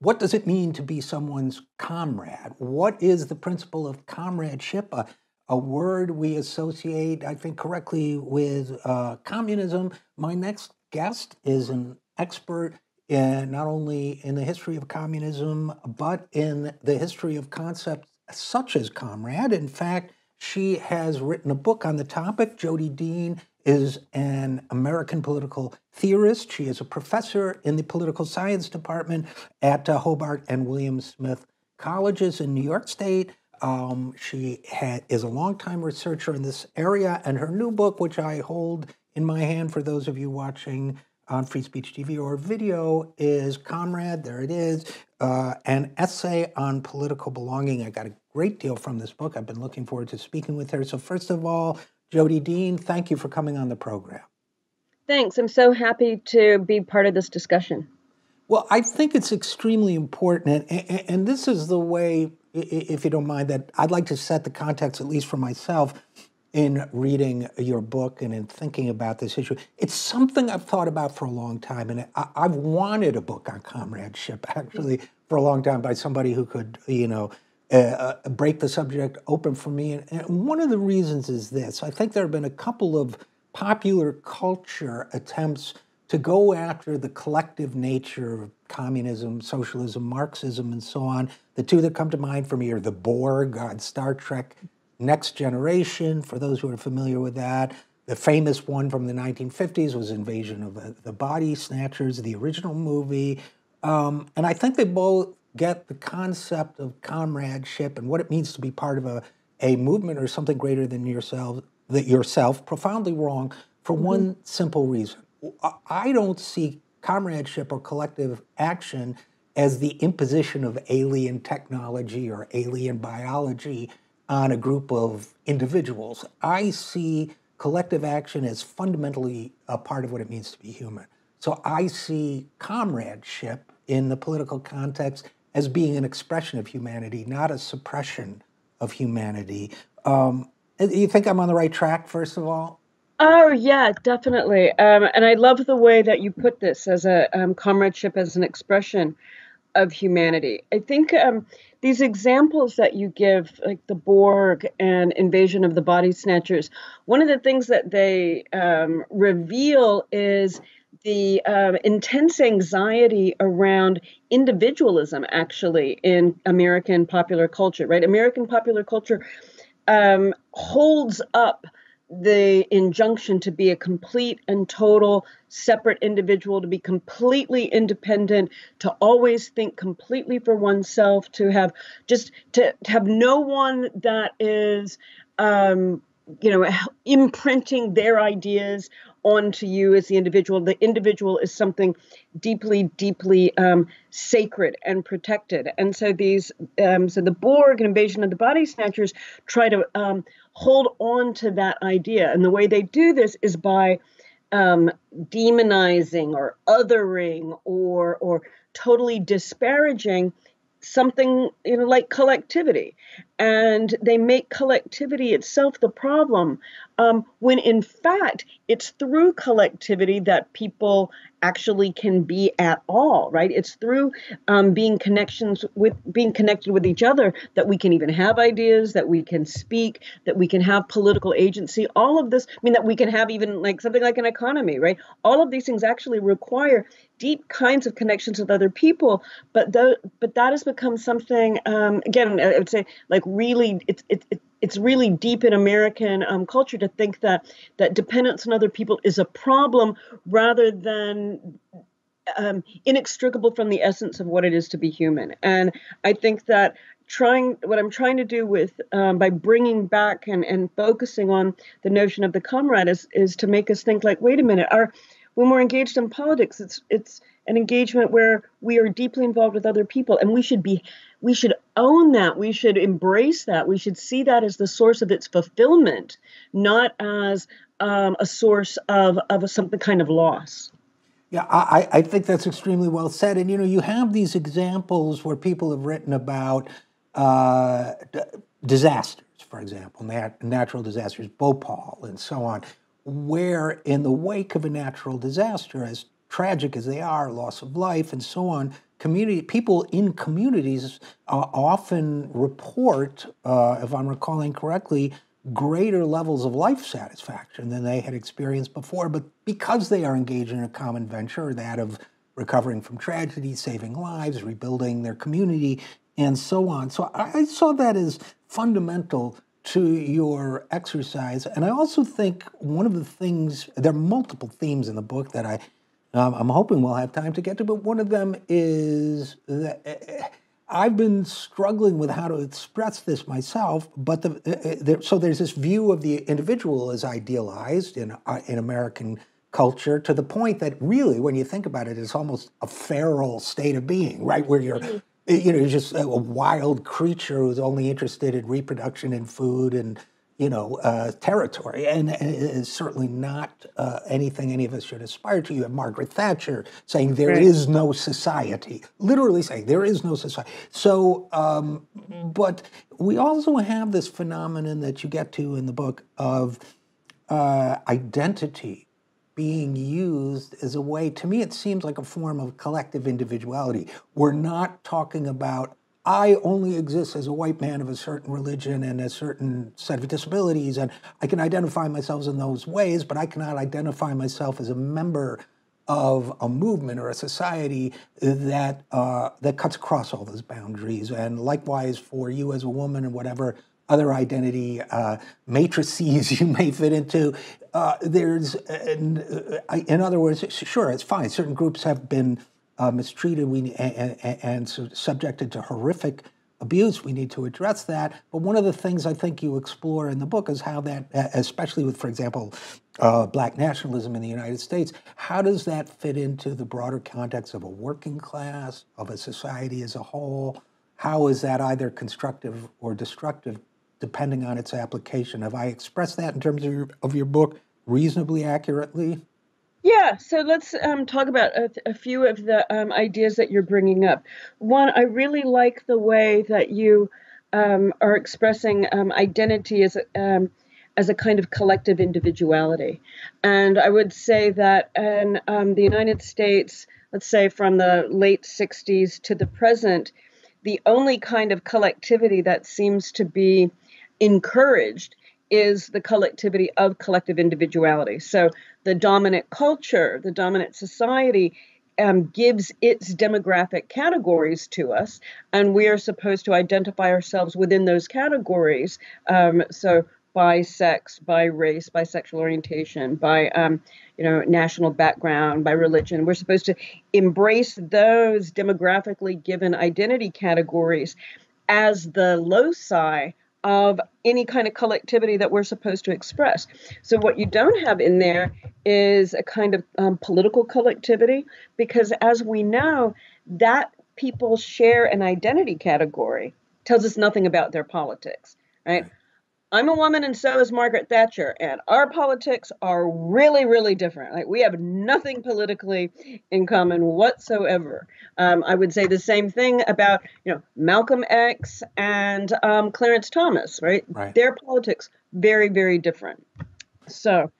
what does it mean to be someone's comrade? What is the principle of comradeship? A word we associate, I think, correctly with communism. My next guest is an expert not only in the history of communism, but in the history of concepts such as comrade. In fact, she has written a book on the topic. Jodi Dean is an American political theorist. She is a professor in the political science department at Hobart and William Smith Colleges in New York State. She is a longtime researcher in this area, and her new book, which I hold in my hand for those of you watching on Free Speech TV or video, is Comrade. There it is, an essay on political belonging. I got a great deal from this book. I've been looking forward to speaking with her. So first of all, Jodi Dean, thank you for coming on the program. Thanks. I'm so happy to be part of this discussion. Well, I think it's extremely important, and this is the way, if you don't mind, that I'd like to set the context, at least for myself, in reading your book and in thinking about this issue. It's something I've thought about for a long time, and I've wanted a book on comradeship, actually, for a long time, by somebody who could, break the subject open for me. And one of the reasons is this. I think there have been a couple of popular culture attempts to go after the collective nature of communism, socialism, Marxism, and so on. The two that come to mind for me are the Borg on Star Trek Next Generation, for those who are familiar with that. The famous one from the 1950s was Invasion of the Body Snatchers, the original movie. And I think they both get the concept of comradeship and what it means to be part of a movement or something greater than yourself profoundly wrong for one simple reason. I don't see comradeship or collective action as the imposition of alien technology or alien biology on a group of individuals. I see collective action as fundamentally a part of what it means to be human. So I see comradeship in the political context as being an expression of humanity, not a suppression of humanity. You think I'm on the right track, first of all? Oh, yeah, definitely. And I love the way that you put this as a comradeship as an expression of humanity. I think these examples that you give, like the Borg and Invasion of the Body Snatchers, one of the things that they reveal is the intense anxiety around individualism, actually, in American popular culture, right? American popular culture holds up the injunction to be a complete and total separate individual, to be completely independent, to always think completely for oneself, to have no one that is, imprinting their ideas onto you as the individual. The individual is something deeply, deeply sacred and protected. And so so the Borg and Invasion of the Body Snatchers try to hold on to that idea. And the way they do this is by demonizing or othering or totally disparaging something like collectivity, and they make collectivity itself the problem, when in fact it's through collectivity that people actually can be at all, right? It's through being connected with each other that we can even have ideas, that we can speak, that we can have political agency. All of this, that we can have even like something like an economy, right? All of these things actually require deep kinds of connections with other people, but that has become something, again, I would say, like really, it's really deep in American culture to think that dependence on other people is a problem rather than inextricable from the essence of what it is to be human. And I think that what I'm trying to do with by bringing back and focusing on the notion of the comrade is to make us think like, wait a minute, when we're engaged in politics, it's an engagement where we are deeply involved with other people, and we should own that. We should embrace that. We should see that as the source of its fulfillment, not as a source of something kind of loss. Yeah, I think that's extremely well said. And, you have these examples where people have written about disasters, for example, natural disasters, Bhopal and so on, where in the wake of a natural disaster, as tragic as they are, loss of life and so on, people in communities often report, if I'm recalling correctly, greater levels of life satisfaction than they had experienced before, but because they are engaged in a common venture, that of recovering from tragedy, saving lives, rebuilding their community, and so on. So I saw that as fundamental to your exercise. And I also think one of the things, there are multiple themes in the book that I'm hoping we'll have time to get to, but one of them is that I've been struggling with how to express this myself, but so there's this view of the individual as idealized in American culture, to the point that really, when you think about it, it's almost a feral state of being, right? Where you're just a wild creature who's only interested in reproduction and food and territory, and is certainly not anything any of us should aspire to. You have Margaret Thatcher saying there is no society, literally saying there is no society. So, but we also have this phenomenon that you get to in the book of identity being used as a way, to me it seems like a form of collective individuality. We're not talking about, I only exist as a white man of a certain religion and a certain set of disabilities, and I can identify myself in those ways, but I cannot identify myself as a member of a movement or a society that cuts across all those boundaries. And likewise for you as a woman and whatever other identity matrices you may fit into. In other words, sure, it's fine. Certain groups have been mistreated and subjected to horrific abuse. We need to address that. But one of the things I think you explore in the book is how that, especially with, for example, Black nationalism in the United States, how does that fit into the broader context of a working class, of a society as a whole? How is that either constructive or destructive, depending on its application? Have I expressed that in terms of your book reasonably accurately? Yeah, so let's talk about a few of the ideas that you're bringing up. One, I really like the way that you are expressing identity as a kind of collective individuality. And I would say that in the United States, let's say from the late 60s to the present, the only kind of collectivity that seems to be encouraged is the collectivity of collective individuality. So the dominant culture, the dominant society gives its demographic categories to us, and we are supposed to identify ourselves within those categories. So by sex, by race, by sexual orientation, by national background, by religion. We're supposed to embrace those demographically given identity categories as the loci of any kind of collectivity that we're supposed to express. So what you don't have in there is a kind of political collectivity, because as we know, that people share an identity category tells us nothing about their politics, right? I'm a woman and so is Margaret Thatcher, and our politics are really, really different. Like, we have nothing politically in common whatsoever. I would say the same thing about, Malcolm X and Clarence Thomas, right? Their politics, very, very different. So,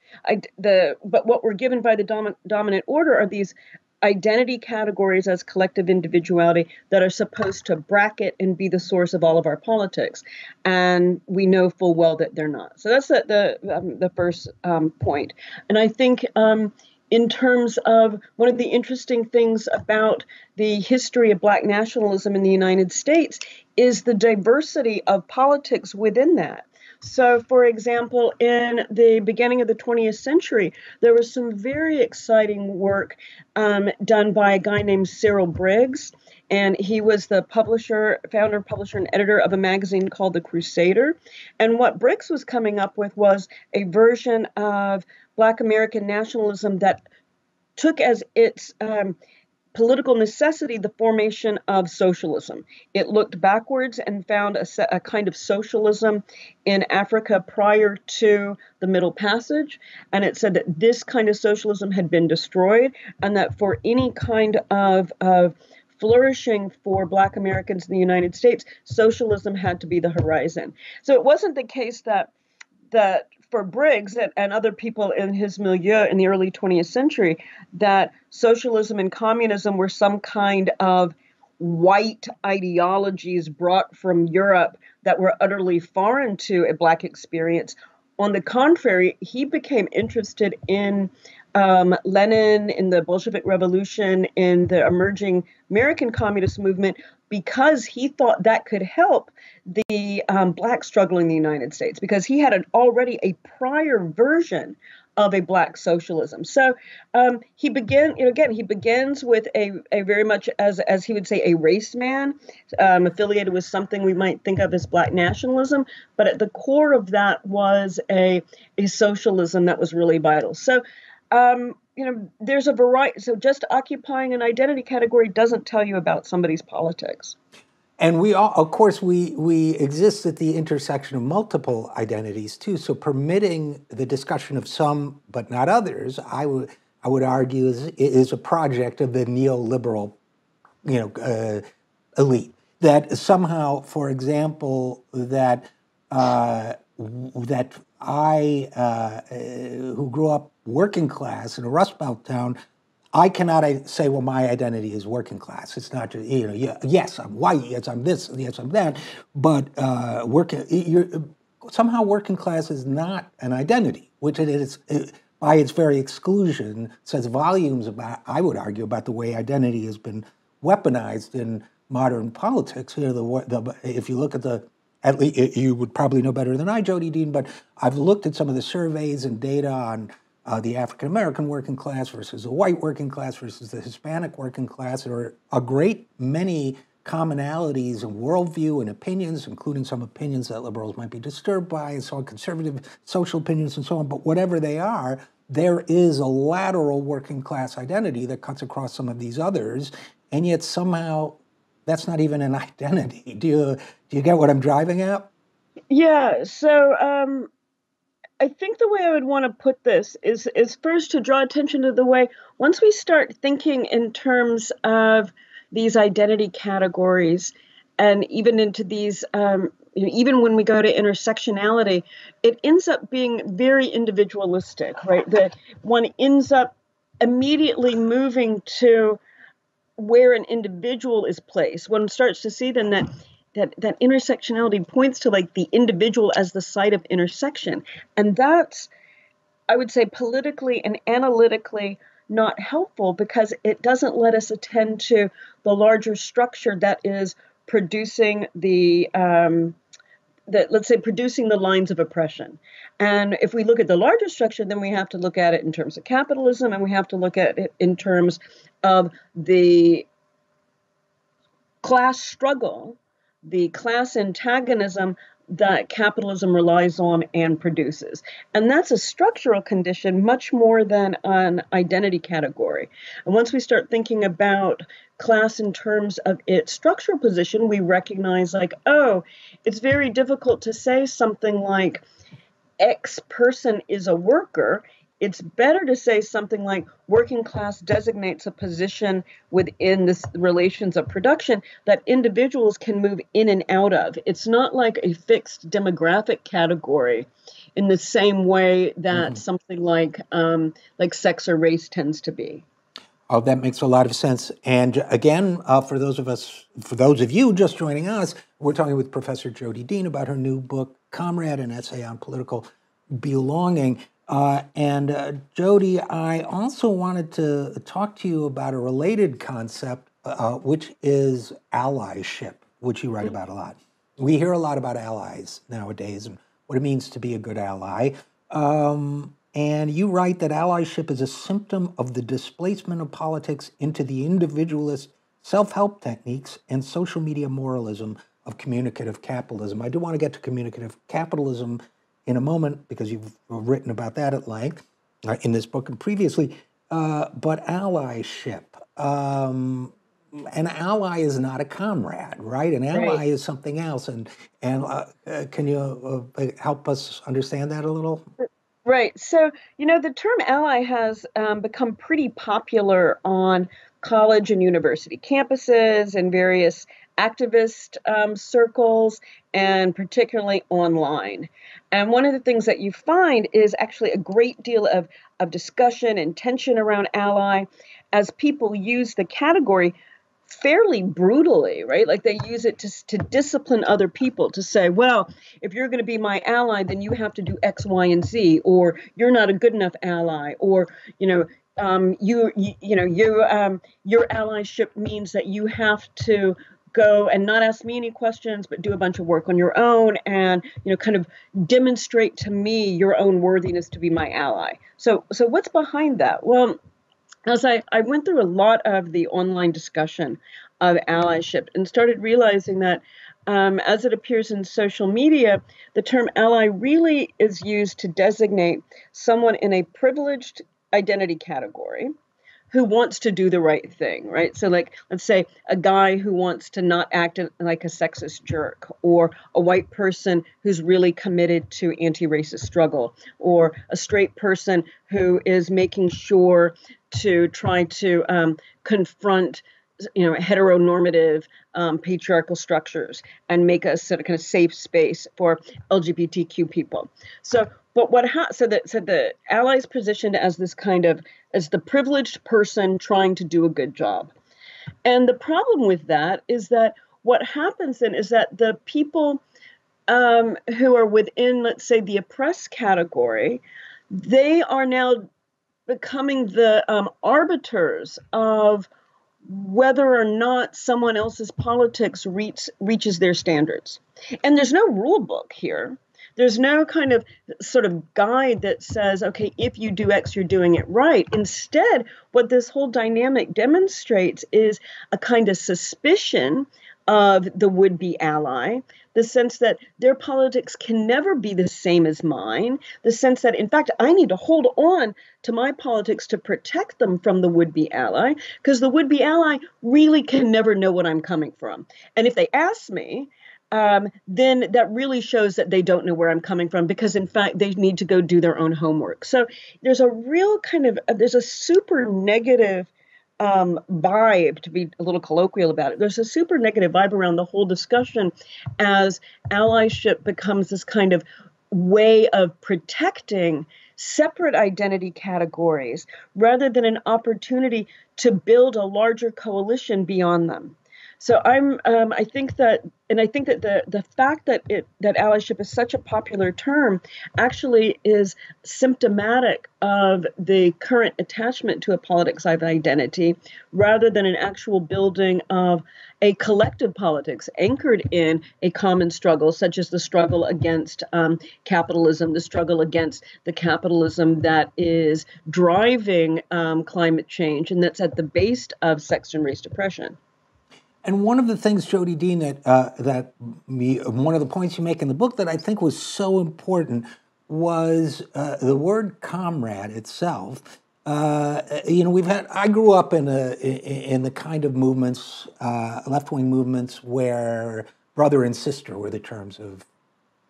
but what we're given by the dominant order are these identity categories as collective individuality that are supposed to bracket and be the source of all of our politics, and we know full well that they're not. So that's the first point. And I think in terms of one of the interesting things about the history of Black nationalism in the United States is the diversity of politics within that. So, for example, in the beginning of the 20th century, there was some very exciting work done by a guy named Cyril Briggs, and he was the founder, publisher, and editor of a magazine called The Crusader. And what Briggs was coming up with was a version of Black American nationalism that took as its political necessity the formation of socialism. It looked backwards and found a kind of socialism in Africa prior to the Middle Passage. And it said that this kind of socialism had been destroyed, and that for any kind of flourishing for Black Americans in the United States, socialism had to be the horizon. So it wasn't the case that for Briggs and other people in his milieu in the early 20th century that socialism and communism were some kind of white ideologies brought from Europe that were utterly foreign to a Black experience. On the contrary, he became interested in Lenin, in the Bolshevik Revolution, in the emerging American Communist movement, because he thought that could help the Black struggle in the United States, because he had already a prior version of a Black socialism. So he begins with a very much, as he would say, a race man, affiliated with something we might think of as Black nationalism. But at the core of that was a socialism that was really vital. So there's a variety. So just occupying an identity category doesn't tell you about somebody's politics. And we all, of course, we exist at the intersection of multiple identities too. So permitting the discussion of some but not others, I would argue, is a project of the neoliberal, elite. That somehow, for example, that I, who grew up working class in a Rust Belt town, I cannot say, well, my identity is working class. It's not just, yes, I'm white, yes, I'm this, yes, I'm that, but somehow working class is not an identity, which it is, by its very exclusion, says volumes about, I would argue, about the way identity has been weaponized in modern politics. If you look at at least you would probably know better than I, Jodi Dean, but I've looked at some of the surveys and data on the African-American working class versus the white working class versus the Hispanic working class. There are a great many commonalities in worldview and opinions, including some opinions that liberals might be disturbed by, and so on, conservative social opinions and so on. But whatever they are, there is a lateral working class identity that cuts across some of these others, and yet somehow that's not even an identity. Do you get what I'm driving at? Yeah. So I think the way I would want to put this is first to draw attention to the way, once we start thinking in terms of these identity categories, and even into these, even when we go to intersectionality, it ends up being very individualistic, right? That one ends up immediately moving to where an individual is placed. One starts to see then that intersectionality points to like the individual as the site of intersection. And that's, I would say, politically and analytically not helpful, because it doesn't let us attend to the larger structure that is producing let's say, producing the lines of oppression. And if we look at the larger structure, then we have to look at it in terms of capitalism, and we have to look at it in terms of the class struggle, the class antagonism that capitalism relies on and produces. And that's a structural condition much more than an identity category. And once we start thinking about class in terms of its structural position, we recognize like, oh, it's very difficult to say something like X person is a worker. It's better to say something like working class designates a position within the relations of production that individuals can move in and out of. It's not like a fixed demographic category in the same way that something like sex or race tends to be. Oh, that makes a lot of sense. And again, for those of you just joining us, we're talking with Professor Jodi Dean about her new book, Comrade, an essay on political belonging. Jodi, I also wanted to talk to you about a related concept, which is allyship, which you write about a lot. We hear a lot about allies nowadays and what it means to be a good ally. And you write that allyship is a symptom of the displacement of politics into the individualist self-help techniques and social media moralism of communicative capitalism. I do want to get to communicative capitalism in a moment, because you've written about that at length in this book and previously. But allyship, an ally is not a comrade, right? An ally is something else. And can you help us understand that a little? Right. So, the term ally has become pretty popular on college and university campuses and various activist circles, and particularly online. And one of the things that you find is actually a great deal of discussion and tension around ally as people use the category fairly brutally, right? Like they use it to discipline other people, to say, well, if you're going to be my ally, then you have to do X, Y, and Z, or you're not a good enough ally, or, your allyship means that you have to go and not ask me any questions, but do a bunch of work on your own and, kind of demonstrate to me your own worthiness to be my ally. So what's behind that? Well, as I went through a lot of the online discussion of allyship and started realizing that as it appears in social media, the term ally really is used to designate someone in a privileged identity category who wants to do the right thing, right? So like, let's say a guy who wants to not act like a sexist jerk, or a white person who's really committed to anti-racist struggle, or a straight person who is making sure to try to confront heteronormative patriarchal structures and make a sort of kind of safe space for LGBTQ people. So the allies positioned as this kind of as the privileged person trying to do a good job. And the problem with that is that what happens then is that the people who are within, let's say, the oppressed category, they are now becoming the arbiters of whether or not someone else's politics reaches their standards. And there's no rule book here. There's no kind of sort of guide that says, okay, if you do X, you're doing it right. Instead, what this whole dynamic demonstrates is a kind of suspicion of the would-be ally, the sense that their politics can never be the same as mine, the sense that, in fact, I need to hold on to my politics to protect them from the would-be ally, because the would-be ally really can never know what I'm coming from. And if they ask me, then that really shows that they don't know where I'm coming from, because, in fact, they need to go do their own homework. So there's a real kind of, there's a super negative vibe, to be a little colloquial about it. There's a super negative vibe around the whole discussion as allyship becomes this kind of way of protecting separate identity categories rather than an opportunity to build a larger coalition beyond them. So I think that the fact that allyship is such a popular term actually is symptomatic of the current attachment to a politics of identity, rather than an actual building of a collective politics anchored in a common struggle, such as the struggle against capitalism, the struggle against the capitalism that is driving climate change and that's at the base of sex and race depression. And one of the things, Jodi Dean, one of the points you make in the book that I think was so important was the word comrade itself. I grew up in the kind of movements, left-wing movements, where brother and sister were the terms of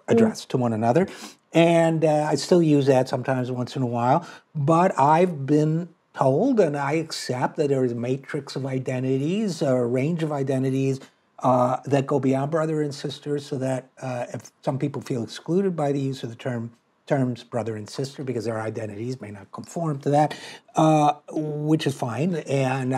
address to one another. And I still use that sometimes once in a while. But I've been told, and I accept, that there is a matrix of identities, a range of identities that go beyond brother and sister, so that if some people feel excluded by the use of the terms brother and sister because their identities may not conform to that, which is fine. And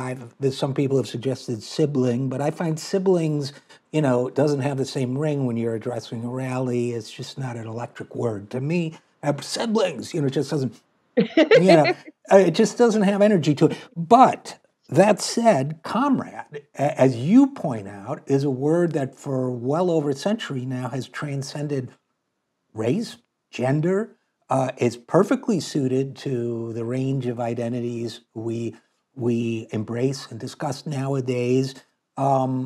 some people have suggested sibling, but I find siblings, doesn't have the same ring when you're addressing a rally. It's just not an electric word to me. Siblings, it just doesn't. It just doesn't have energy to it. But that said, comrade, as you point out, is a word that for well over a century now has transcended race, gender, is perfectly suited to the range of identities we embrace and discuss nowadays. It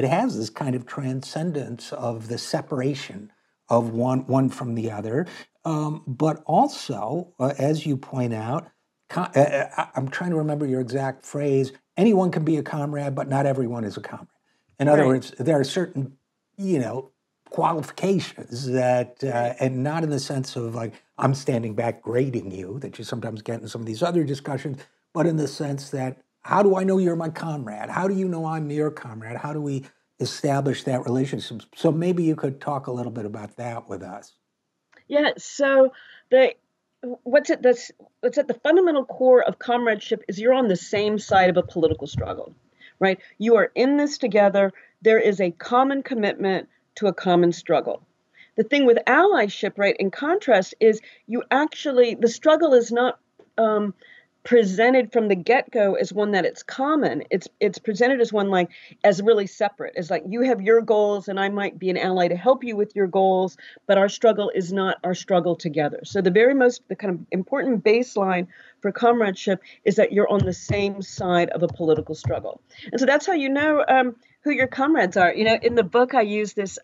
has this kind of transcendence of the separation of one from the other. But also, as you point out, I'm trying to remember your exact phrase, anyone can be a comrade, but not everyone is a comrade. In other words, there are certain, qualifications that, and not in the sense of like, I'm standing back grading you, that you sometimes get in some of these other discussions, but in the sense that how do I know you're my comrade? How do you know I'm your comrade? How do we establish that relationship? So maybe you could talk a little bit about that with us. Yeah. So the what's at the fundamental core of comradeship is you're on the same side of a political struggle, right? You are in this together. There is a common commitment to a common struggle. The thing with allyship, right, in contrast, is the struggle is not presented from the get-go as one that it's common. It's presented as one as really separate, as like you have your goals and I might be an ally to help you with your goals, but our struggle is not our struggle together. So the kind of important baseline for comradeship is that you're on the same side of a political struggle. And so that's how you know who your comrades are. In the book, I use this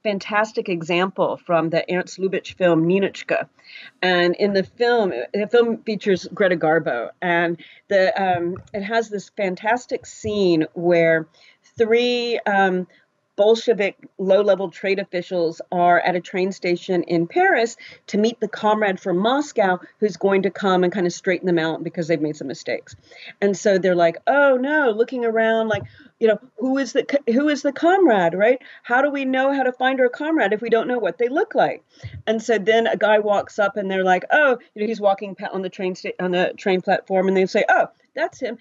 fantastic example from the Ernst Lubitsch film Ninotchka. And in the film features Greta Garbo, and it has this fantastic scene where three Bolshevik low-level trade officials are at a train station in Paris to meet the comrade from Moscow who's going to come and kind of straighten them out because they've made some mistakes. And so they're like, oh no, looking around like, who is the comrade, right? How do we know how to find our comrade if we don't know what they look like? And so then a guy walks up and they're like, oh, he's walking on the train platform, and they say, oh, that's him.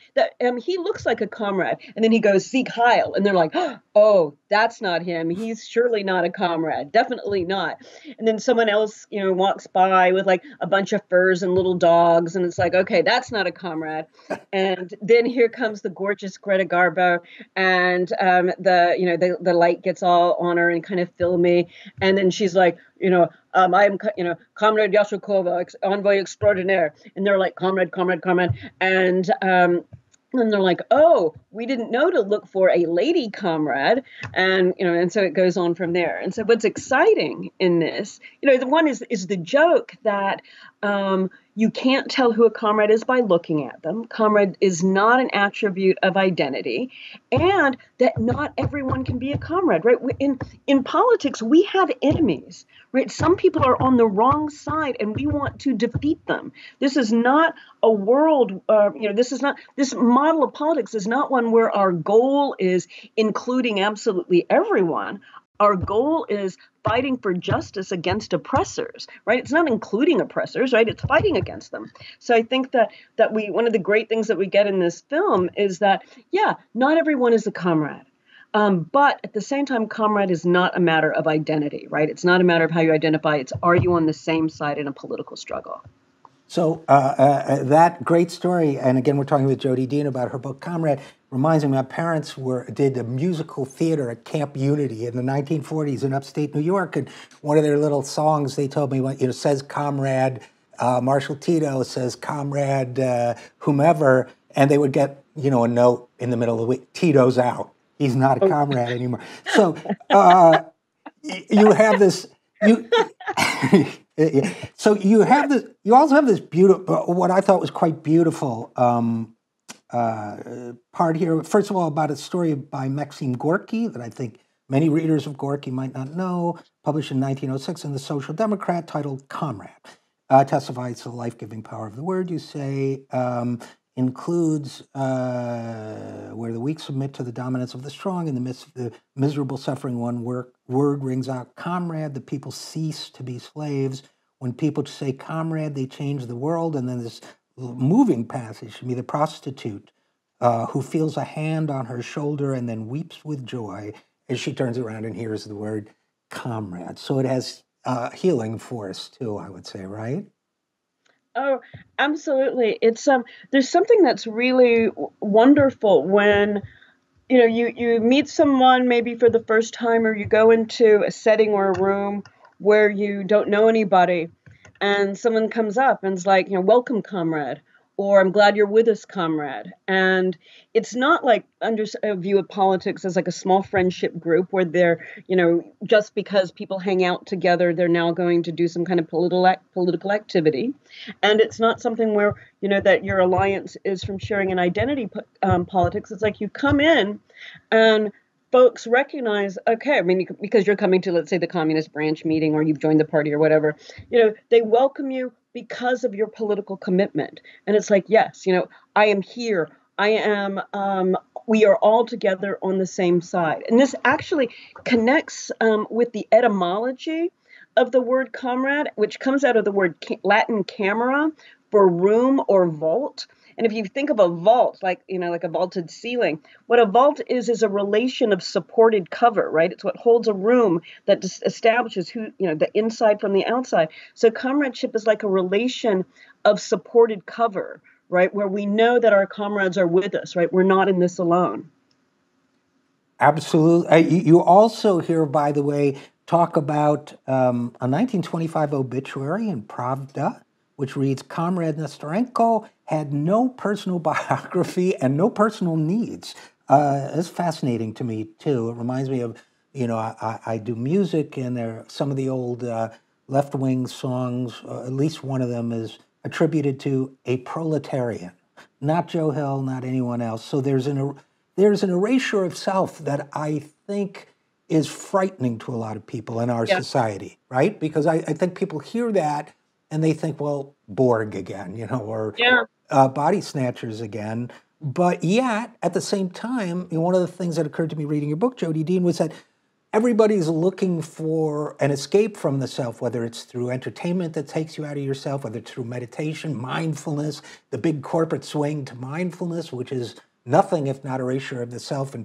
He looks like a comrade. And then he goes, Sieg Heil. And they're like, oh, that's not him. He's surely not a comrade. Definitely not. And then someone else, walks by with like a bunch of furs and little dogs. And it's like, okay, that's not a comrade. And then here comes the gorgeous Greta Garbo. And the light gets all on her and kind of filmy. And then she's like, I am, Comrade Yashukova, envoy extraordinaire. And they're like, comrade. And they're like, oh, we didn't know to look for a lady comrade. And so it goes on from there. And so what's exciting in this, the one is the joke that you can't tell who a comrade is by looking at them. Comrade is not an attribute of identity, and that not everyone can be a comrade, right? In politics, we have enemies, right? Some people are on the wrong side and we want to defeat them. This is not a world, this model of politics is not one where our goal is including absolutely everyone. Our goal is fighting for justice against oppressors, right? It's not including oppressors, right? It's fighting against them. So I think that one of the great things that we get in this film is that, yeah, not everyone is a comrade. But at the same time, comrade is not a matter of identity, right? It's not a matter of how you identify. It's, are you on the same side in a political struggle? So that great story, and again, we're talking with Jodi Dean about her book, Comrade, reminds me my parents did a musical theater at Camp Unity in the 1940s in upstate New York, and one of their little songs, they told me, says Comrade Marshall Tito, says Comrade whomever, and they would get, a note in the middle of the week, Tito's out. He's not a comrade anymore. So you have this... So you have this. You also have this beautiful, what I thought was quite beautiful part here. First of all, about a story by Maxim Gorky that I think many readers of Gorky might not know. Published in 1906 in the Social Democrat, titled "Comrade," testifies to the life-giving power of the word. You say includes where the weak submit to the dominance of the strong. In the midst of the miserable suffering, one word rings out, comrade. The people cease to be slaves. When people say comrade, they change the world. And then this moving passage to me, the prostitute who feels a hand on her shoulder and then weeps with joy as she turns around and hears the word comrade. So it has healing force too, I would say, right? Oh, absolutely. It's there's something that's really wonderful when you meet someone maybe for the first time, or you go into a setting or a room where you don't know anybody, and someone comes up and is like, welcome, comrade, or I'm glad you're with us, comrade. And it's not like under a view of politics as like a small friendship group where they're, just because people hang out together, they're now going to do some kind of political activity. And it's not something where, that your alliance is from sharing an identity politics. It's like you come in and folks recognize, okay, because you're coming to, let's say, the Communist branch meeting, or you've joined the party or whatever, they welcome you because of your political commitment. And it's like, yes, I am here I am, we are all together on the same side. And this actually connects with the etymology of the word comrade, which comes out of the word Latin camera for room or vault. And if you think of a vault, like, like a vaulted ceiling, what a vault is a relation of supported cover, right? It's what holds a room that establishes who, the inside from the outside. So comradeship is like a relation of supported cover, right? Where we know that our comrades are with us, right? We're not in this alone. Absolutely. You also here, by the way, talk about a 1925 obituary in Pravda, which reads, Comrade Nestorenko had no personal biography and no personal needs. It's fascinating to me, too. It reminds me of, I do music, and there some of the old left-wing songs, at least one of them is attributed to a proletarian, not Joe Hill, not anyone else. So there's an erasure of self that I think is frightening to a lot of people in our society, right? Because I think people hear that and they think, well, Borg again, or body snatchers again. But yet, at the same time, one of the things that occurred to me reading your book, Jodi Dean, was that everybody's looking for an escape from the self, whether it's through entertainment that takes you out of yourself, whether it's through meditation, mindfulness, the big corporate swing to mindfulness, which is nothing if not erasure of the self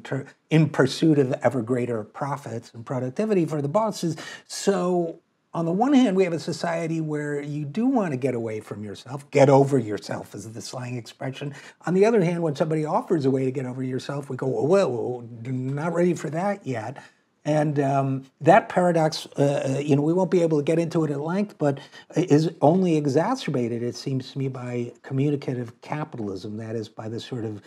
in pursuit of ever greater profits and productivity for the bosses. So on the one hand, we have a society where you do want to get away from yourself, get over yourself is the slang expression. On the other hand, when somebody offers a way to get over yourself, we go, well, not ready for that yet. And that paradox, we won't be able to get into it at length, but is only exacerbated, it seems to me, by communicative capitalism. That is, by this sort of,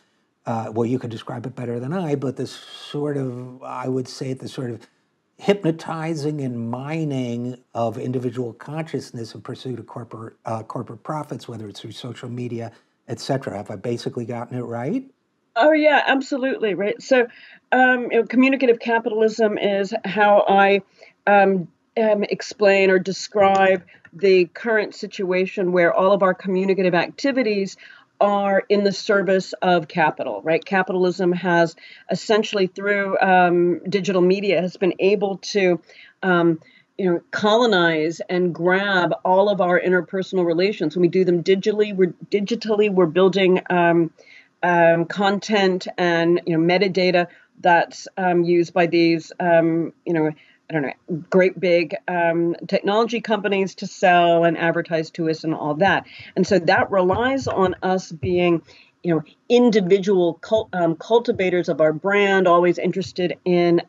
you could describe it better than I, but this sort of, I would say, this sort of hypnotizing and mining of individual consciousness in pursuit of corporate profits, whether it's through social media, et cetera. Have I basically gotten it right? Oh, yeah, absolutely. Right. So, communicative capitalism is how I explain or describe the current situation where all of our communicative activities are in the service of capital, right? Capitalism has essentially, through digital media, has been able to colonize and grab all of our interpersonal relations. When we do them digitally, we're building content and metadata that's used by these great big technology companies to sell and advertise to us and all that. And so that relies on us being individual cultivators of our brand, always interested in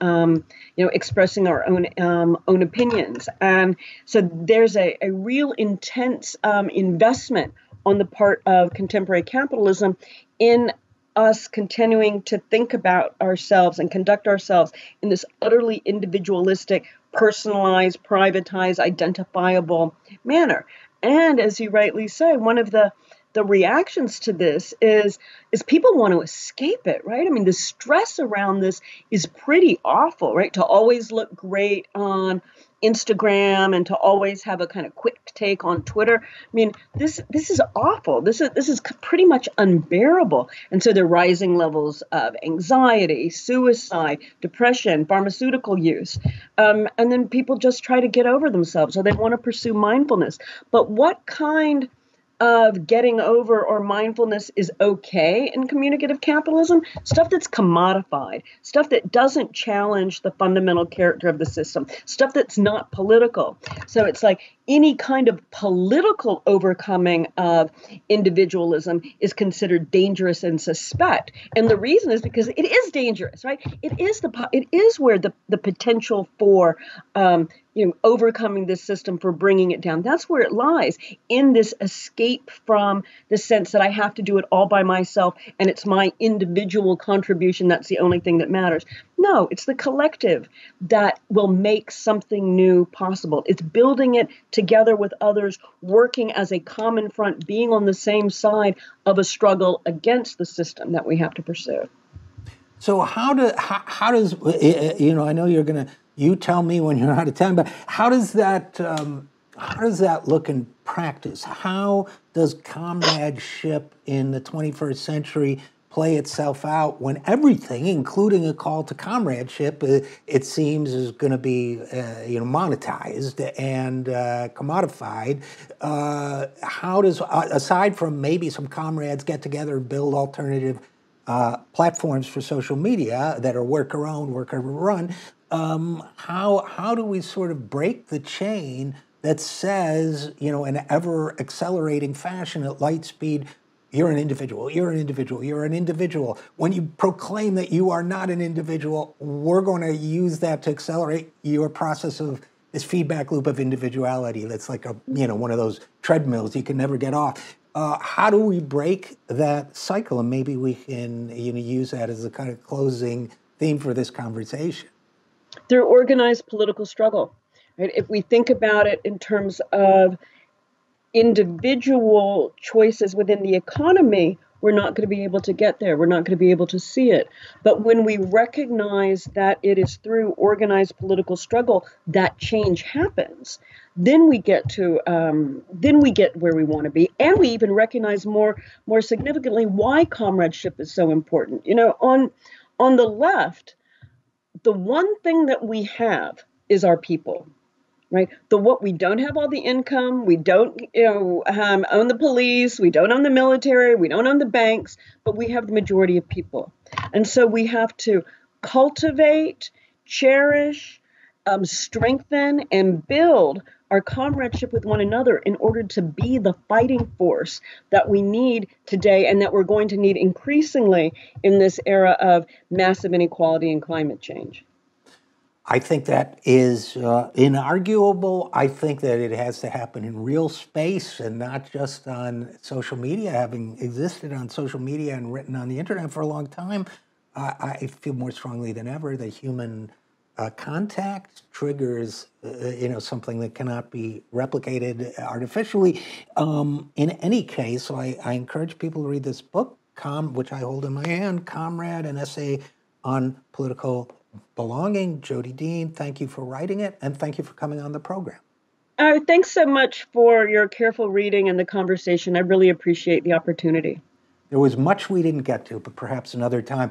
expressing our own opinions. And so there's a real intense investment on the part of contemporary capitalism in us continuing to think about ourselves and conduct ourselves in this utterly individualistic, personalized, privatized, identifiable manner. And as you rightly say, one of the reactions to this is people want to escape it, right? I mean, the stress around this is pretty awful, right? To always look great on Instagram and to always have a kind of quick take on Twitter. I mean, this is awful. This is pretty much unbearable. And so there are rising levels of anxiety, suicide, depression, pharmaceutical use. And then people just try to get over themselves, or they want to pursue mindfulness. But what kind of getting over or mindfulness is okay in communicative capitalism? Stuff that's commodified, stuff that doesn't challenge the fundamental character of the system, stuff that's not political. So it's like any kind of political overcoming of individualism is considered dangerous and suspect. And the reason is because it is dangerous, right? It is where the potential for overcoming this system, for bringing it down, that's where it lies, in this escape from the sense that I have to do it all by myself and it's my individual contribution that's the only thing that matters. No, it's the collective that will make something new possible. It's building it together with others, working as a common front, being on the same side of a struggle against the system that we have to pursue. So how does, I know you tell me when you're out of time, but how does that look in practice? How does comradeship in the 21st century play itself out when everything, including a call to comradeship, it seems is going to be monetized and commodified. How does, aside from maybe some comrades get together and build alternative platforms for social media that are worker-owned, worker-run, how do we sort of break the chain that says, in ever-accelerating fashion at light speed, you're an individual, you're an individual, you're an individual. When you proclaim that you are not an individual, we're going to use that to accelerate your process of this feedback loop of individuality that's like one of those treadmills you can never get off. How do we break that cycle? And maybe we can use that as a kind of closing theme for this conversation. Through organized political struggle. Right? If we think about it in terms of individual choices within the economy, we're not going to be able to get there. We're not going to be able to see it. But when we recognize that it is through organized political struggle that change happens, then we get where we want to be, and we even recognize more significantly why comradeship is so important. On the left, the one thing that we have is our people. Right. What we don't have all the income, we don't, own the police, we don't own the military, we don't own the banks, but we have the majority of people. And so we have to cultivate, cherish, strengthen, and build our comradeship with one another in order to be the fighting force that we need today and that we're going to need increasingly in this era of massive inequality and climate change. I think that is inarguable. I think that it has to happen in real space and not just on social media. Having existed on social media and written on the internet for a long time, I feel more strongly than ever that human contact triggers something that cannot be replicated artificially. In any case, so I encourage people to read this book, which I hold in my hand, Comrade, an essay on political belonging. Jodi Dean, thank you for writing it, and thank you for coming on the program. Thanks so much for your careful reading and the conversation. I really appreciate the opportunity. There was much we didn't get to, but perhaps another time.